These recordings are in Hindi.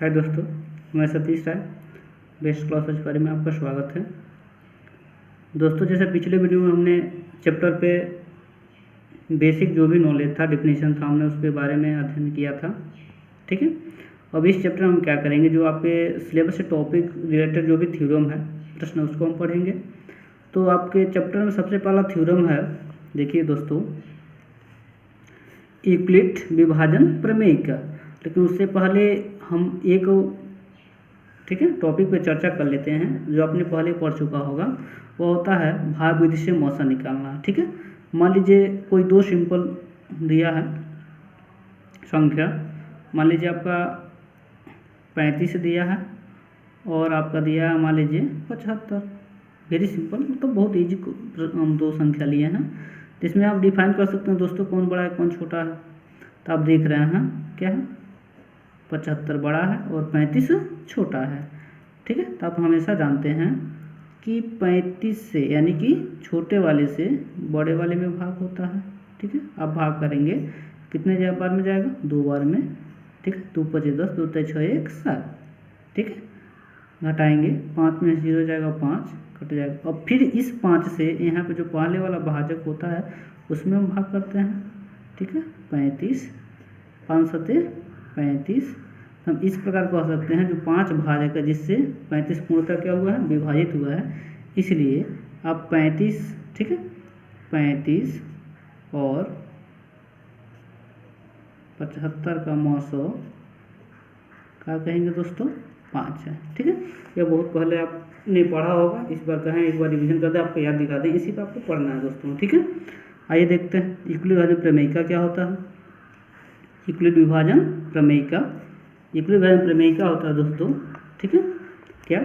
हाय दोस्तों, मैं सतीश राय। बेस्ट क्लास बारे में आपका स्वागत है। दोस्तों, जैसे पिछले वीडियो में हमने चैप्टर पे बेसिक जो भी नॉलेज था, डिफिनीशन था, हमने उसके बारे में अध्ययन किया था। ठीक है। अब इस चैप्टर में हम क्या करेंगे, जो आपके सिलेबस से टॉपिक रिलेटेड जो भी थ्योरम है, प्रश्न, उसको हम पढ़ेंगे। तो आपके चैप्टर में सबसे पहला थ्योरम है, देखिए दोस्तों, यूक्लिड विभाजन प्रमेय का। लेकिन उससे पहले हम एक टॉपिक पे चर्चा कर लेते हैं जो आपने पहले पढ़ चुका होगा। वो होता है भाग विधि से मौसा निकालना। ठीक है। मान लीजिए कोई दो सिंपल दिया है संख्या, मान लीजिए आपका 35 दिया है और आपका दिया है मान लीजिए 75। वेरी सिंपल, मतलब बहुत ईजी हम दो संख्या लिए हैं, जिसमें आप डिफाइन कर सकते हैं दोस्तों कौन बड़ा है कौन छोटा है। तो आप देख रहे हैं क्या है, 75 बड़ा है और 35 छोटा है। ठीक है। तो आप हमेशा जानते हैं कि 35 से यानी कि छोटे वाले से बड़े वाले में भाग होता है। ठीक है। आप भाग करेंगे कितने बार में जाएगा, 2 बार में। ठीक है। 2 5 10, 2 3 6 1 7। ठीक है। घटाएंगे, 5 में 0 जाएगा, 5 कट जाएगा। और फिर इस 5 से यहाँ पे जो पहले वाला भाजक होता है उसमें हम भाग करते हैं। ठीक है। 35, 5 7 35। हम इस प्रकार कह सकते हैं जो 5 भाजक है, जिससे 35 पूर्णतः क्या हुआ है, विभाजित हुआ है। इसलिए आप 35, ठीक है, 35 और 75 का मौसो क्या कहेंगे दोस्तों, 5 है। ठीक है। यह बहुत पहले आपने पढ़ा होगा, इस बार कहें एक बार रिवीजन कर दें, आपको याद दिला दें, इसी पर आपको पढ़ना है दोस्तों। ठीक है। आइए देखते हैं यूक्लिड विभाजन प्रमेय का क्या होता है। यूक्लिड विभाजन प्रमेय का, यूक्लिड विभाजन प्रमेय का होता है दोस्तों, ठीक है, क्या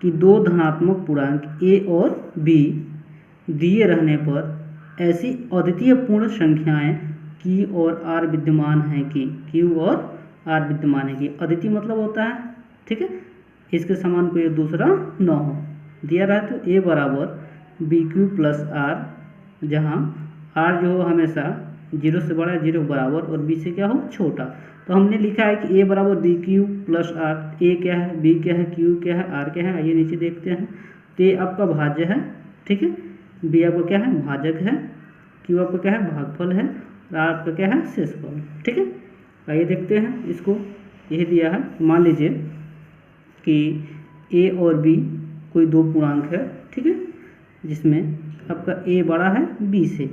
कि दो धनात्मक पूर्णांक a और b दिए रहने पर ऐसी अद्वितीय पूर्ण संख्याएं q और r विद्यमान हैं कि q और r विद्यमान है कि अद्वितीय मतलब होता है, ठीक है, इसके समान कोई दूसरा न हो। दिया रहा है तो a बराबर बी क्यू प्लस आर, जहाँ r जो हो हमेशा 0 से बड़ा है, 0 बराबर, और b से क्या हो, छोटा। तो हमने लिखा है कि a बराबर b q plus r. a क्या है, b क्या है, q क्या है, r क्या है, आइए नीचे देखते हैं। तो a आपका भाज्य है, ठीक है, b आपका क्या है, भाजक है, q आपका क्या है, भागफल है, और r आपका क्या है, शेषफल। ठीक है। आइए देखते हैं इसको। यही दिया है, मान लीजिए कि a और b कोई दो पूर्णांक है, ठीक है, जिसमें आपका a बड़ा है b से,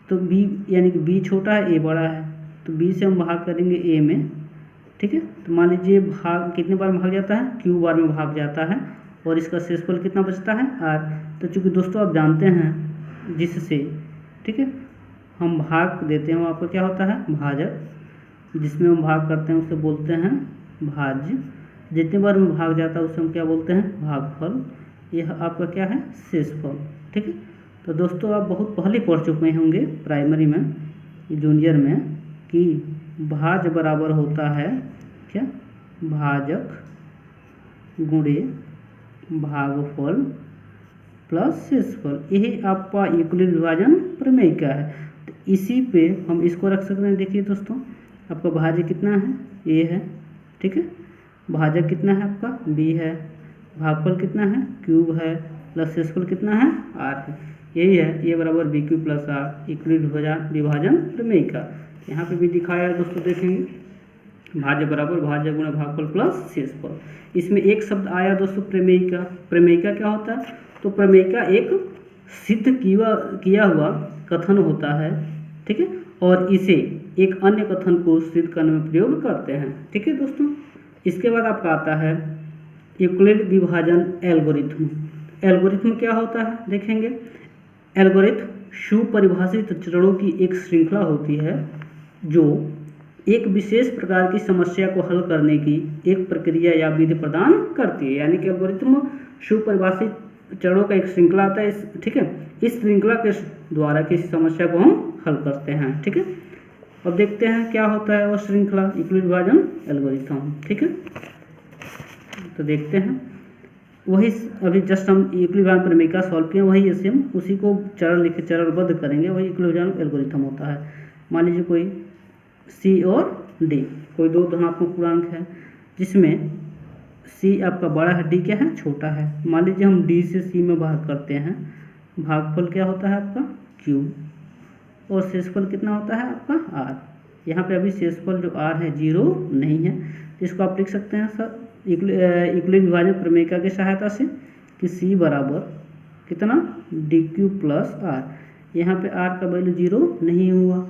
तो b यानी कि b छोटा है, a बड़ा है, तो b से हम भाग करेंगे a में। ठीक है। तो मान लीजिए भाग कितने बार में भाग जाता है, q बार में भाग जाता है, और इसका शेषफल कितना बचता है, r। तो चूंकि दोस्तों आप जानते हैं जिससे, ठीक है, हम भाग देते हैं वो आपका क्या होता है, भाजक। जिसमें हम भाग करते हैं उसे बोलते हैं भाज्य। जितने बार में भाग जाता है उसे हम क्या बोलते हैं, भागफल। यह आपका क्या है, शेषफल। ठीक है। तो दोस्तों आप बहुत पहले पढ़ चुके होंगे प्राइमरी में, जूनियर में, कि भाज्य बराबर होता है क्या, भाजक गुणे भागफल प्लस शेषफल। यही आपका यूक्लिड विभाजन प्रमेय का है। तो इसी पे हम इसको रख सकते हैं। देखिए दोस्तों, आपका भाज्य कितना है, a है, ठीक है, भाजक कितना है आपका, b है, भागफल कितना है, क्यूब है, प्लस शेषफल कितना है, r है। यही है a बराबर b q plus r, Euclid विभाजन प्रमेय का। यहाँ पे भी दिखाया है दोस्तों, देखेंगे भाज्य बराबर भाज्य गुणा भागफल प्लस शेषफल। इसमें एक शब्द आया दोस्तों प्रमेय का। प्रमेय का क्या होता है, तो प्रमेय का एक सिद्ध किया हुआ कथन होता है, ठीक है, और इसे एक अन्य कथन को सिद्ध करने में प्रयोग करते हैं। ठीक है दोस्तों। इसके बाद आपका आता है यूक्लिड विभाजन एल्गोरिथम। एल्गोरिथम क्या होता है, देखेंगे। एल्गोरिथम सुपरिभाषित चरणों की एक श्रृंखला होती है जो एक विशेष प्रकार की समस्या को हल करने की एक प्रक्रिया या विधि प्रदान करती है। यानी कि एल्गोरिथम सुपरिभाषित चरणों का एक श्रृंखला आता है, ठीक है, इस श्रृंखला के द्वारा किसी समस्या को हम हल करते हैं। ठीक है। अब देखते हैं क्या होता है वो श्रृंखला, यूक्लिड विभाजन एल्गोरिथम। ठीक है। तो देखते हैं, वही अभी जस्ट हम यूक्लिड विभाजन प्रमेय का सॉल्व किए, वही ऐसे हम उसी को चरणबद्ध करेंगे। वही यूक्लिड विभाजन एल्गोरिथम होता है। मान लीजिए कोई C और D, कोई दो धनात्मक पूर्णांक है, जिसमें सी आपका बड़ा है, डी क्या है, छोटा है। मान लीजिए हम डी से सी में भाग करते हैं, भागफल क्या होता है आपका क्यू, और शेषफल कितना होता है आपका आर। यहाँ पे अभी शेषफल जो आर है 0 नहीं है, तो इसको आप लिख सकते हैं सर यूक्लिड विभाजन प्रमेय की सहायता से कि सी बराबर कितना डी क्यू प्लस आर। यहाँ पे आर का वैल्यू 0 नहीं हुआ,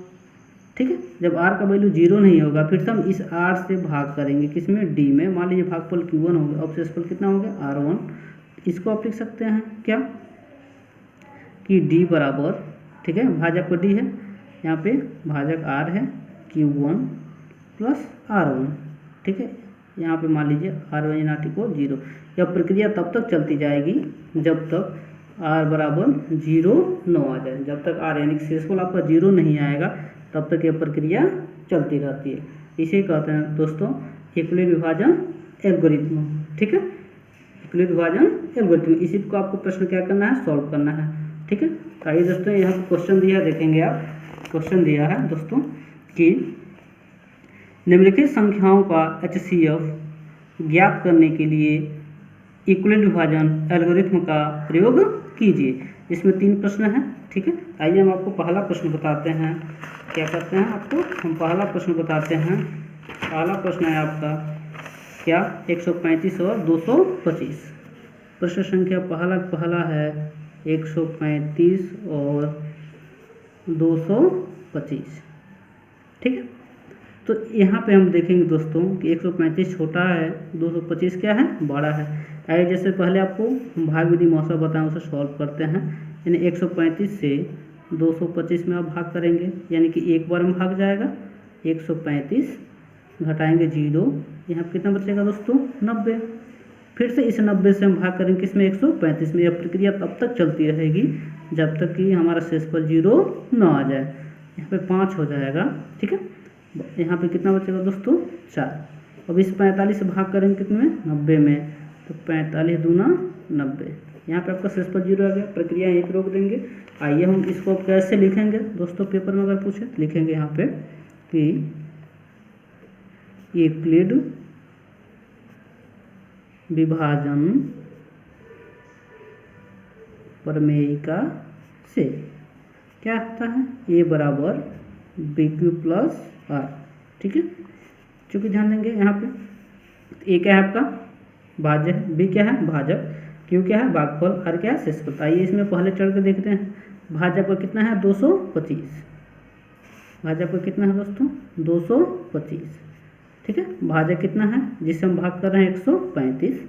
ठीक है। जब आर का वैल्यू 0 नहीं होगा फिर से हम इस आर से भाग करेंगे, किसमें, डी में। मान लीजिए भागफल Q1 हो गया, अब शेषफल कितना हो गया R1। इसको आप लिख सकते हैं क्या कि D बराबर, ठीक है, भाजक पर D है, यहाँ पे भाजक R है, Q1 प्लस R1, ठीक है। यहाँ पे मान लीजिए R1 यानी को 0। यह प्रक्रिया तब तक चलती जाएगी जब तक R बराबर 0 न आ जाए। जब तक R यानी कि शेषफल आपका 0 नहीं आएगा तब तक यह प्रक्रिया चलती रहती है। इसे कहते हैं दोस्तों यूक्लिड विभाजन एल्गोरिथ्म, ठीक है, यूक्लिड विभाजन एल्गोरिथ्म। इसी को आपको प्रश्न क्या करना है, सॉल्व करना है, ठीक है। आइए दोस्तों यहाँ पर क्वेश्चन दिया, देखेंगे आप। क्वेश्चन दिया है दोस्तों कि निम्नलिखित संख्याओं का HCF ज्ञात करने के लिए यूक्लिड विभाजन एल्गोरिथ्म का प्रयोग कीजिए। इसमें 3 प्रश्न हैं, ठीक है। आइए हम आपको पहला प्रश्न बताते हैं। क्या करते हैं आपको, हम पहला प्रश्न बताते हैं। पहला प्रश्न है आपका क्या, 135 और 225। प्रश्न संख्या पहला है 135 और 225, ठीक है। तो यहाँ पे हम देखेंगे दोस्तों कि 135 छोटा है, 225 क्या है, बड़ा है। आइए जैसे पहले आपको भाग विधि मौसा बताएं उसे सॉल्व करते हैं। यानी 135 से 225 में आप भाग करेंगे, यानी कि एक बार में भाग जाएगा। 135 घटाएंगे 0, यहाँ पर कितना बचेगा दोस्तों, 90। फिर से इस 90 से हम भाग करेंगे किसमें, 135 में। यह प्रक्रिया तब तक चलती रहेगी जब तक कि हमारा शेषफल 0 न आ जाए। यहाँ पे 5 हो जाएगा, ठीक है। यहाँ पे कितना बचेगा दोस्तों, 4। अब इस 45 से भाग करेंगे कितने में, 90 में, तो 45 दूना 90। यहाँ पे आपका शेषफल 0 आ गया। प्रक्रिया यहीं पर रोक देंगे। आइए हम इसको कैसे लिखेंगे दोस्तों, पेपर में अगर पूछे तो लिखेंगे यहाँ पे कि यूक्लिड विभाजन प्रमेयिका से क्या आता है, ए बराबर बी क्यू प्लस आर, ठीक है। चूँकि ध्यान देंगे यहाँ पे ए क्या है आपका भाज्य है, बी क्या है भाजक, क्यू क्या है भागफल, आर क्या है शेषफल। आइए इसमें पहले चढ़ के देखते हैं। भाजक पर कितना है 225, भाजक पर कितना है दोस्तों 225, ठीक है। भाजक कितना है जिससे हम भाग कर रहे हैं 135,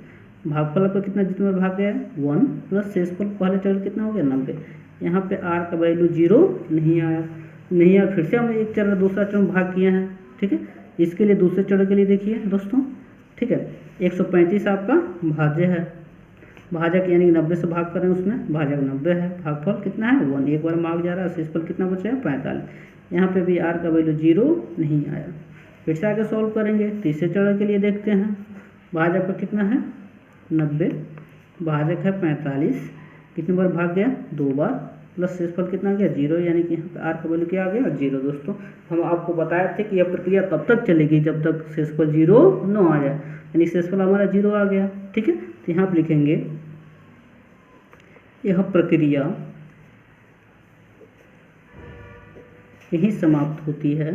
भागफल पर कितना जितना भाग गया है 1 प्लस शेषफल पहले चरण कितना हो गया 90। यहाँ पे आर का वैल्यू 0 नहीं आया। फिर से हम एक चरण दूसरा चरण भाग किए हैं, ठीक है। इसके लिए दूसरे चरण के लिए देखिए दोस्तों, ठीक है। 135 आपका भाज्य है, भाजक यानी कि 90 से भाग कर रहे हैं, उसमें भाजक 90 है, भागफल कितना है 1, एक बार भाग जा रहा है। शेषफल कितना बचा है 45। यहाँ पे भी आर का वैल्यू 0 नहीं आया। फिर से आगे सॉल्व करेंगे। तीसरे चरण के लिए देखते हैं। भाजक का कितना है 90, भाजक है 45, कितनी बार भाग गया 2 बार, प्लस शेषफल कितना आ गया 0, यानी कि यहाँ पे आर का वैल्यू क्या आ गया 0। दोस्तों हम आपको बताए थे कि यह प्रक्रिया तब तक चलेगी जब तक शेषफल 0 न आ जाए, यानी शेषफल हमारा 0 आ गया, ठीक है। तो यहाँ पर लिखेंगे यह प्रक्रिया यहीं समाप्त होती है,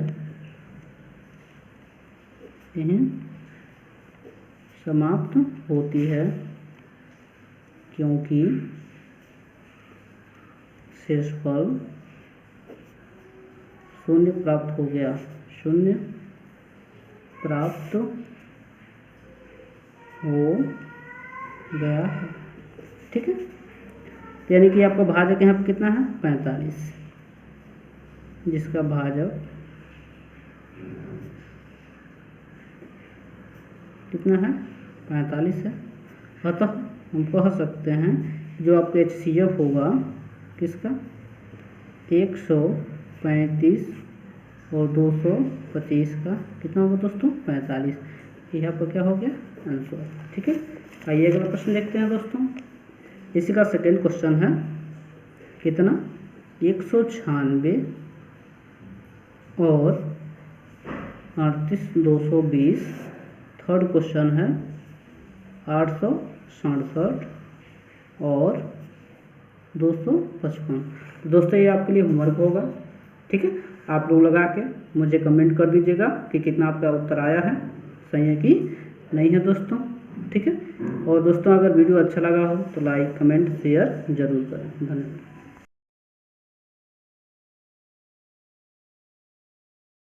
यहीं समाप्त होती है, क्योंकि शेषफल 0 प्राप्त हो गया, 0 प्राप्त हो गया है, ठीक है। यानी कि आपका भाजक यहाँ पे कितना है 45, जिसका भाजक कितना है 45 है। अतः हम कह सकते हैं जो आपका HCF होगा किसका 135 और 225 का कितना होगा दोस्तों 45। यहाँ पर क्या हो गया आंसर, ठीक है। आइए अगला प्रश्न देखते हैं दोस्तों। इसी का सेकेंड क्वेश्चन है कितना 196 और 38 220 थर्ड क्वेश्चन है 867 और 255। तो दोस्तों ये आपके लिए होमवर्क होगा, ठीक है। आप लोग लगा के मुझे कमेंट कर दीजिएगा कि कितना आपका उत्तर आया है, सही है कि नहीं है दोस्तों, ठीक है। और दोस्तों अगर वीडियो अच्छा लगा हो तो लाइक कमेंट शेयर जरूर करें। धन्यवाद।